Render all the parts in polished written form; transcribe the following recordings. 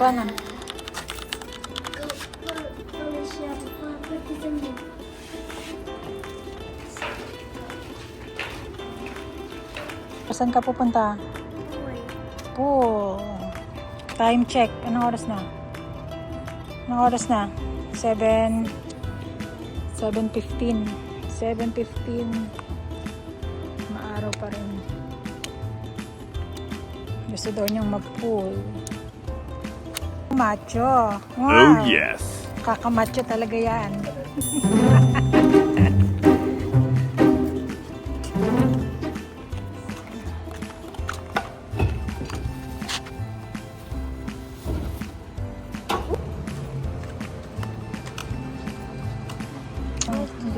Banana. Saan ka pupunta? Pool. Time check. Anong oras na? Anong oras na? 7:15. 7:15. Maaraw pa rin. Gusto daw niyang mag-pool. Macho. Wow. Oh yes. Kakamacho talaga yan.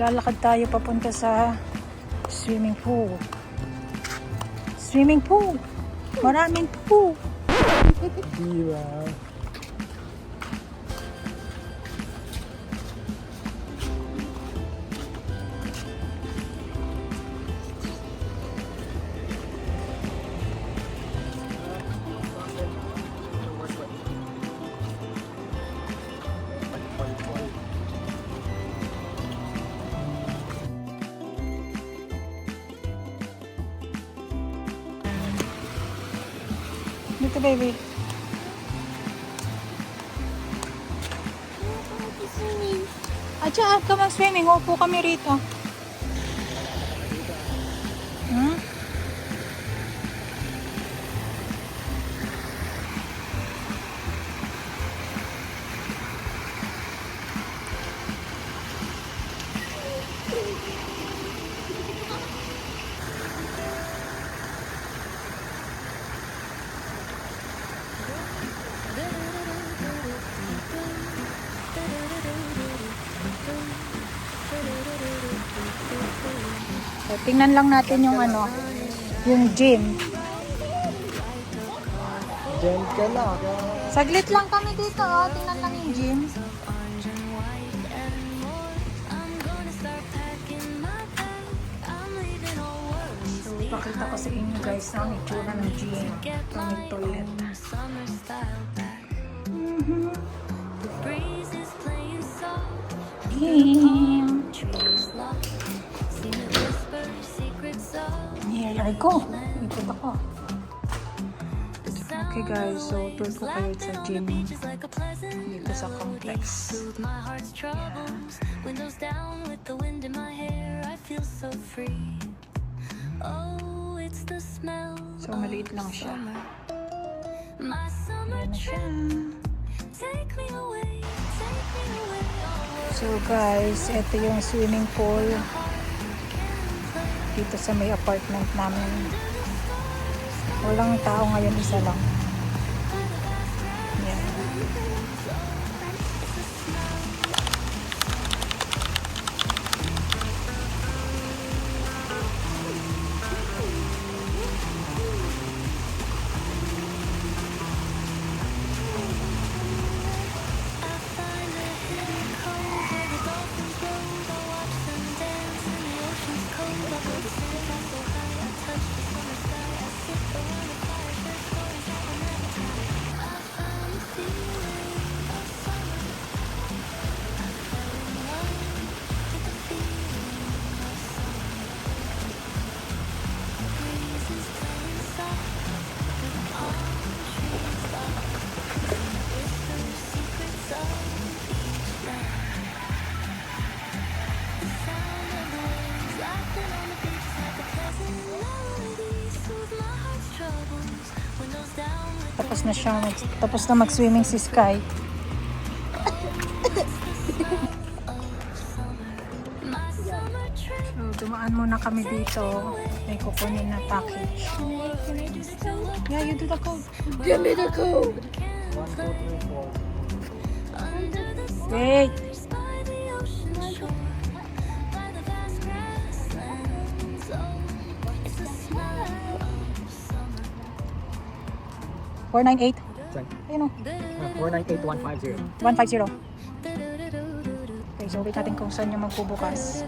Lalakad tayo papunta sa swimming pool. Swimming pool. Maraming pool. Diba? Dito, baby. Atya, ka mag-swimming. Upo kami rito. Hmm? So, tingnan lang natin yung ano, yung gym. Diyan ka lang. Saglit lang kami dito, oh. Tingnan lang yung gym. So, pakita ko sa inyo guys ang itsura ng gym. Ang toilet. Gym. Here I go. Ikot ako. Okay guys, so tour ko kayo sa gym dito sa complex. So maliit lang siya. Ayan na siya. So guys, ito yung swimming pool dito sa may apartment namin. Walang tao ngayon, isa lang. Yan. Tapos na siya, tapos na mag-swimming si Sky. So, dumaan muna kami dito. May kukunin na package. Yeah, you do the code. Give me the code. 1, 2, 3, 4. Wait. $498. Ayun o. 498150. 150. Okay, so wait natin kung saan yung magbubukas.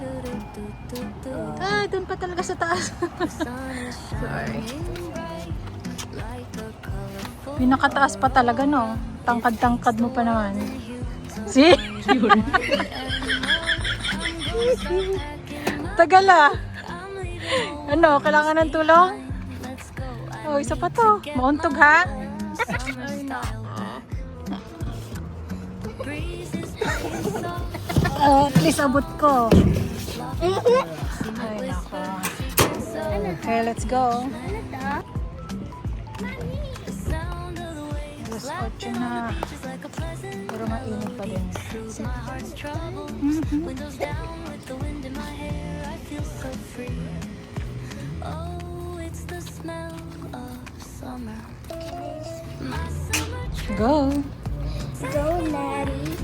Doon pa talaga sa taas. Sorry. Pinakataas pa talaga, no? Tangkad-tangkad mo pa naman. See? Tagal ah. Ano, kailangan ng tulong? Oh, isa pa to. Mauntog ha? Ay, nako. At least abot ko. Ay, nako. Okay, let's go. Alas 8 na. Pero mainit pa din. Go. Go, Natty.